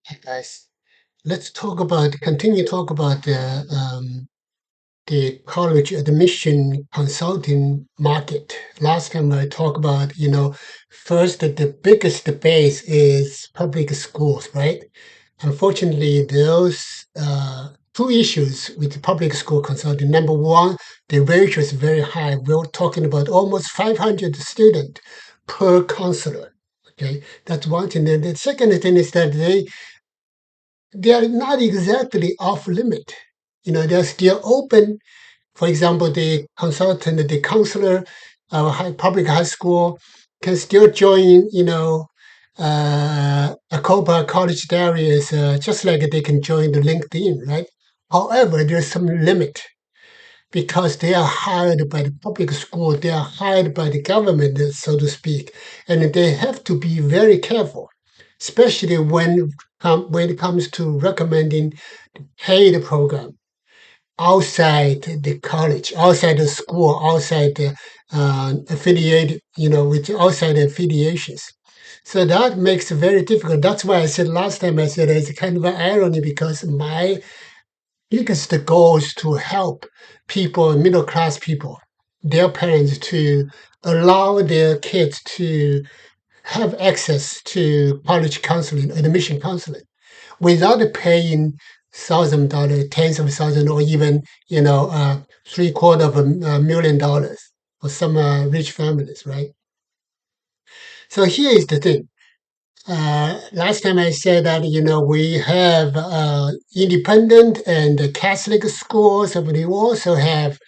Hey guys, let's continue talk about the college admission consulting market. Last time I talked about, first the biggest base is public schools, right? Unfortunately, those two issues with the public school consulting. Number one, the ratio is very high. We're talking about almost 500 students per counselor. Okay, that's one thing. And the second thing is that they are not exactly off limit. They're still open. For example, the consultant, the counselor, public high school can still join, a COPA college areas, just like they can join the LinkedIn, right? However, there's some limit because they are hired by the public school, they are hired by the government, so to speak, and they have to be very careful, especially when it comes to recommending paid program outside the college, outside the school, outside the affiliated, with outside affiliations. So that makes it very difficult. That's why I said last time, I said it's kind of an irony because my biggest goal is to help people, middle class people, their parents to allow their kids to have access to college counseling, admission counseling, without paying $1,000, tens of thousands, or even three-quarter of $1 million for some rich families, right? So here is the thing. Last time I said that we have independent and Catholic schools, but we also have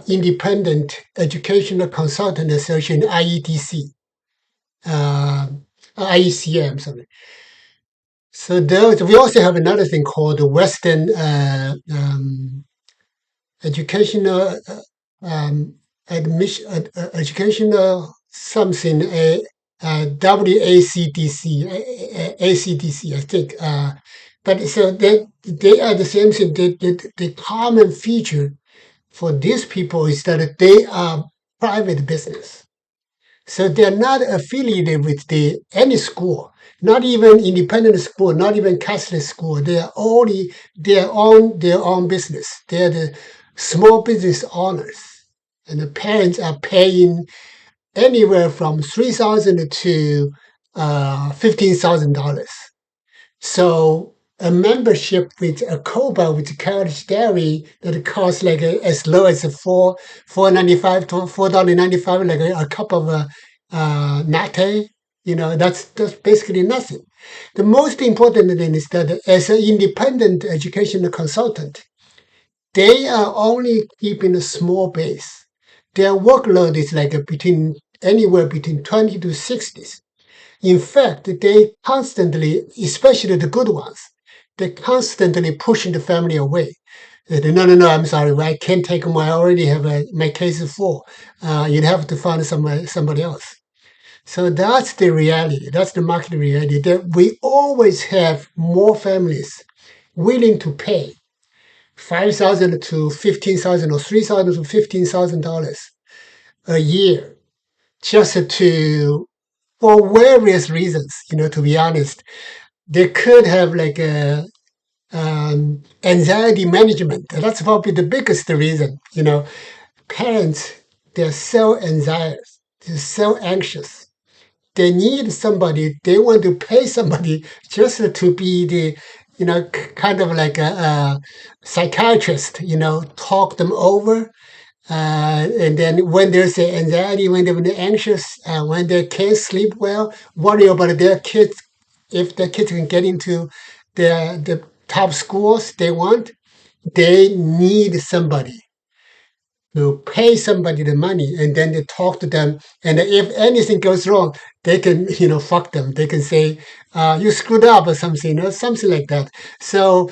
Independent Educational Consultant Association (IEDC), IECM, sorry. So those we also have another thing called the Western Educational Admission Educational something WACDC ACDC, I think. But so they are the same thing. The common feature for these people is that they are private business. So they're not affiliated with any school, not even independent school, not even Catholic school. They are only their own business. They're the small business owners, and the parents are paying anywhere from $3,000 to $15,000. So a membership with a COBA with college dairy that costs like as low as $4.95 to $4.95, like a cup of latte. That's basically nothing. The most important thing is that as an independent educational consultant, they are only keeping a small base. Their workload is like anywhere between 20 to 60. In fact, they constantly, especially the good ones, they constantly pushing the family away. They say, no, no, no, I'm sorry, I can't take them. I already have my case is full. You'd have to find somebody else. So that's the reality. That's the market reality. That we always have more families willing to pay 5,000 to 15,000 or 3,000 to $15,000 a year just to for various reasons. To be honest, they could have like a anxiety management. That's probably the biggest reason. Parents, they're so anxious, they're so anxious. They need somebody. They want to pay somebody just to be the, kind of like a psychiatrist. Talk them over. And then when there's anxiety, when they're anxious, when they can't sleep well, worry about their kids, if their kids can get into the top schools they want, they need somebody to pay somebody the money, and then they talk to them. And if anything goes wrong, they can, fuck them. They can say, you screwed up or something, something like that. So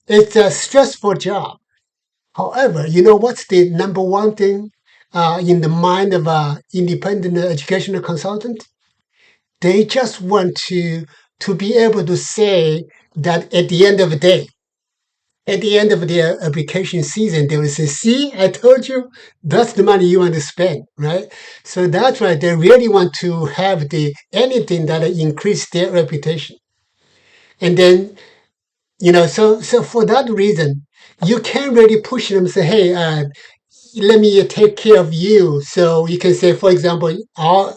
it's a stressful job. However, what's the number one thing in the mind of an independent educational consultant? They just want to be able to say that at the end of the day, at the end of their application season, they will say, "See, I told you, that's the money you want to spend, right?" So that's why they really want to have the anything that increase their reputation. And then, so for that reason, you can't really push them and say, hey, let me take care of you. So you can say, for example, our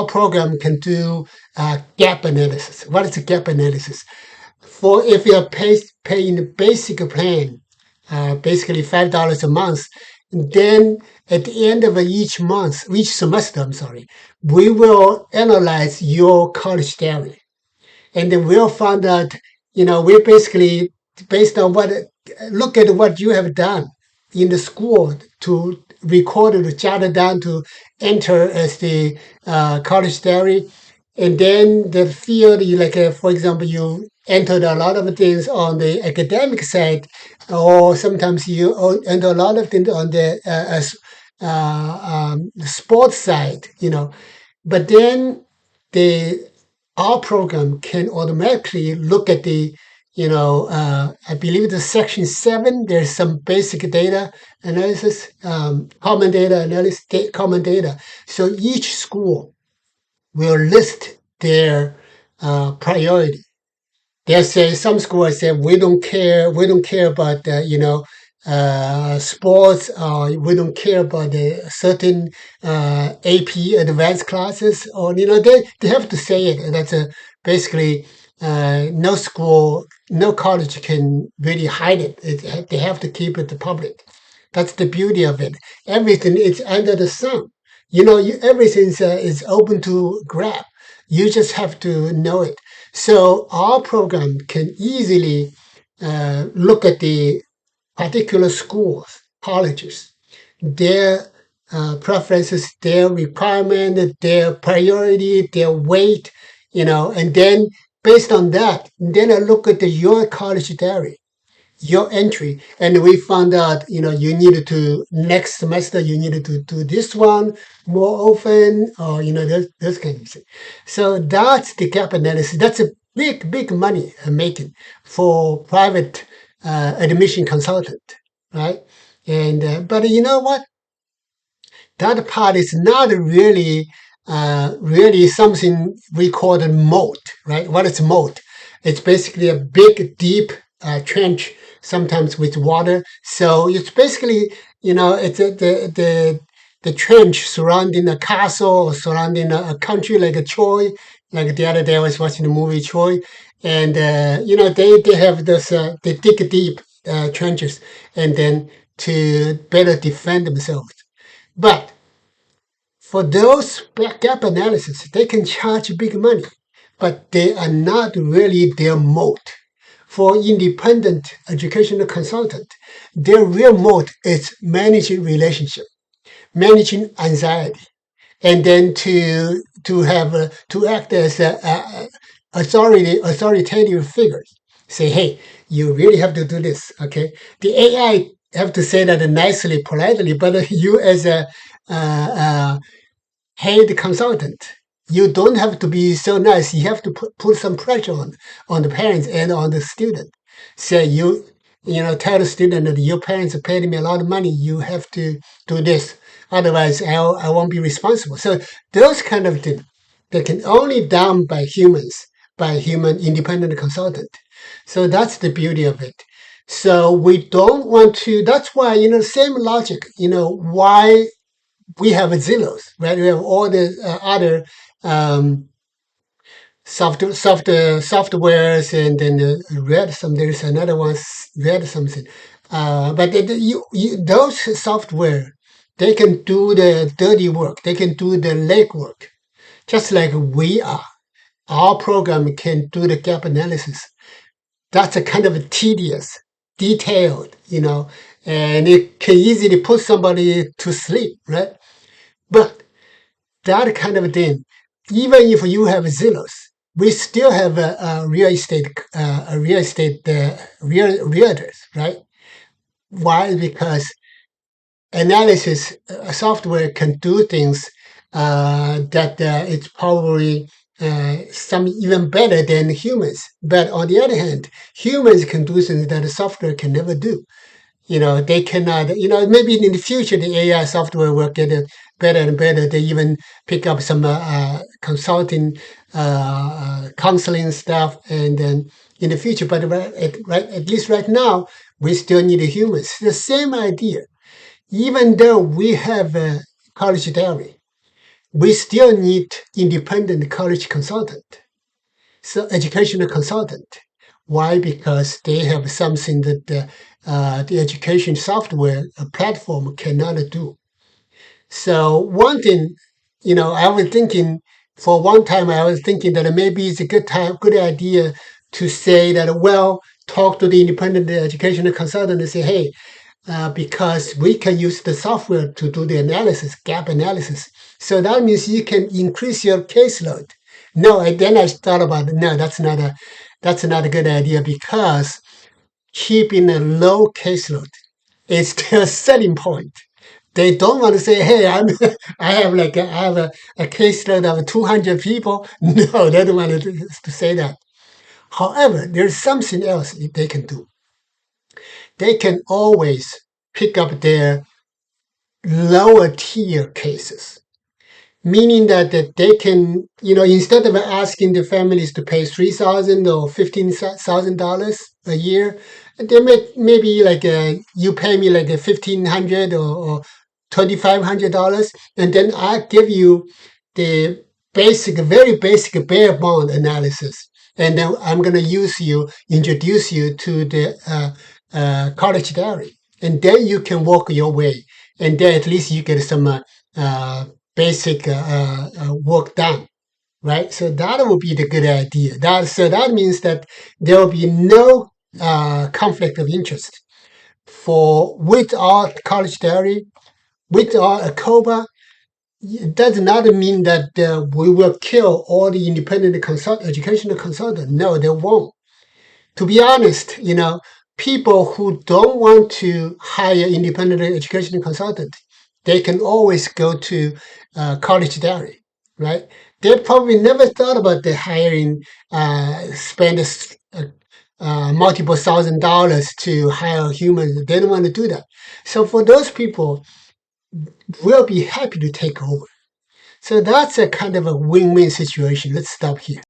program can do gap analysis. What is a gap analysis? For if you're paying the basic plan, basically $5 a month, then at the end of each semester, I'm sorry, we will analyze your college salary, and then we'll find out, we basically based on what look at what you have done in the school to record it, jot it down to enter as the college salary, and then the field, for example, you entered a lot of things on the academic side, or sometimes you enter a lot of things on the sports side, but then the our program can automatically look at I believe the section 7, there's some basic data analysis, common data analysis, common data. So each school will list their priority. They say some schools say we don't care about sports, we don't care about the certain AP advanced classes, or they have to say it. And that's basically no school, no college can really hide it. They have to keep it public. That's the beauty of it. Everything is under the sun. Everything is open to grab. You just have to know it. So our program can easily look at the particular schools, colleges, their preferences, their requirement, their priority, their weight, and then based on that, then I look at your college diary, your entry, and we found out, you needed to next semester, you needed to do this one more often, or those kind of things. So that's the gap analysis. That's a big money making for private admission consultant, right? And but you know what? That part is not really something we call the moat, right? What is moat? It's basically a big, deep trench, sometimes with water. So it's basically, it's the trench surrounding a castle or surrounding a country like a Troy. Like the other day, I was watching the movie Troy, and they have this they dig deep trenches, and then to better defend themselves. But for those gap analysis, they can charge big money, but they are not really their moat. For independent educational consultant, their real moat is managing relationship, managing anxiety, and then to act as a authoritative figure. Say, hey, you really have to do this. Okay, the AI have to say that nicely, politely, but you as a head consultant, you don't have to be so nice. You have to put some pressure on the parents and on the student. Say tell the student that your parents paid me a lot of money. You have to do this. Otherwise, I won't be responsible. So those kind of things that can only done by humans, by human independent consultant. So that's the beauty of it. So we don't want to. That's why same logic. Why we have Zillows, right? We have all the other softwares, and then read some. There's another one, read something. But those software, they can do the dirty work. They can do the legwork, just like we are. Our program can do the gap analysis. That's a kind of tedious, detailed, and it can easily put somebody to sleep, right? But that kind of thing, even if you have Zillows, we still have realtors, right? Why? Because analysis software can do things that it's probably some even better than humans. But on the other hand, humans can do things that the software can never do. They cannot, maybe in the future the AI software will get better and better. They even pick up some consulting, counseling stuff, and then in the future. But at least right now, we still need humans. The same idea. Even though we have a college degree, we still need independent college consultant, so educational consultant. Why? Because they have something that the education software platform cannot do. So one thing, I was thinking for one time, I was thinking that maybe it's a good idea to say that, well, talk to the independent educational consultant and say, hey, because we can use the software to do the analysis, gap analysis. So that means you can increase your caseload. No, and then I thought about it. No, that's not a good idea because keeping a low caseload is their selling point. They don't want to say, "Hey, I have a caseload of 200 people." No, they don't want to say that. However, there's something else they can do. They can always pick up their lower tier cases, meaning that they can, instead of asking the families to pay $3,000 or $15,000 a year, they maybe like you pay me like a $1,500 or $2,500, and then I give you the very basic bare bone analysis, and then I'm gonna introduce you to the college diary, and then you can walk your way, and then at least you get some uh, basic work done, right? So that would be the good idea. That means that there will be no conflict of interest for with our college diary, with our ACOBA. It does not mean that we will kill all the independent educational consultants. No, they won't. To be honest, people who don't want to hire independent educational consultant, they can always go to college diary, right? They probably never thought about the hiring, spend multiple $1,000s to hire humans. They don't want to do that. So for those people, we'll be happy to take over. So that's a kind of a win-win situation. Let's stop here.